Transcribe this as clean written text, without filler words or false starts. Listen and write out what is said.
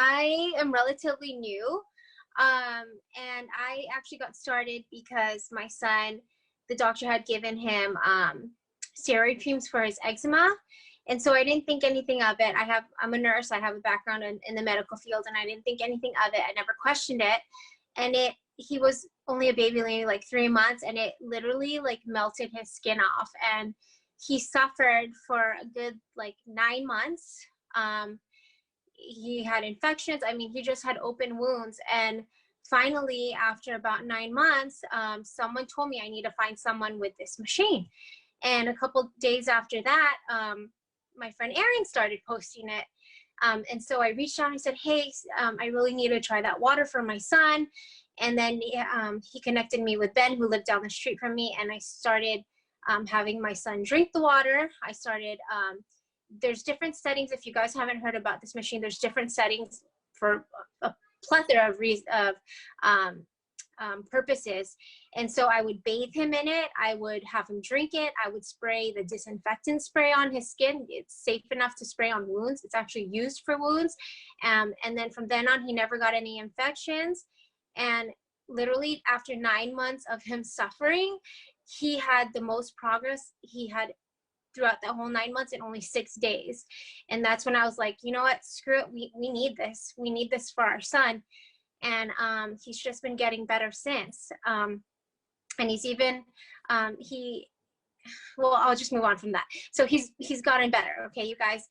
I am relatively new, and I actually got started because my son, the doctor had given him steroid creams for his eczema. And so I didn't think anything of it. I'm a nurse. I have a background in the medical field, and I didn't think anything of it. I never questioned it. And he was only a baby, like 3 months, and it literally like melted his skin off. And he suffered for a good like 9 months. He had infections. I mean, he just had open wounds. And finally, after about 9 months, someone told me I need to find someone with this machine. And a couple days after that, my friend Erin started posting it. And so I reached out and I said, hey, I really need to try that water for my son. And then he connected me with Ben, who lived down the street from me. And I started having my son drink the water. I started, there's different settings. If you guys haven't heard about this machine, there's different settings for a plethora of purposes. And so I would bathe him in it. I would have him drink it. I would spray the disinfectant spray on his skin. It's safe enough to spray on wounds. It's actually used for wounds. And then from then on, he never got any infections. And literally after 9 months of him suffering, he had the most progress he had throughout the whole 9 months in only 6 days. And that's when I was like, you know what, screw it. We need this. We need this for our son. And he's just been getting better since. And he's even, well, I'll just move on from that. So he's gotten better. Okay, you guys.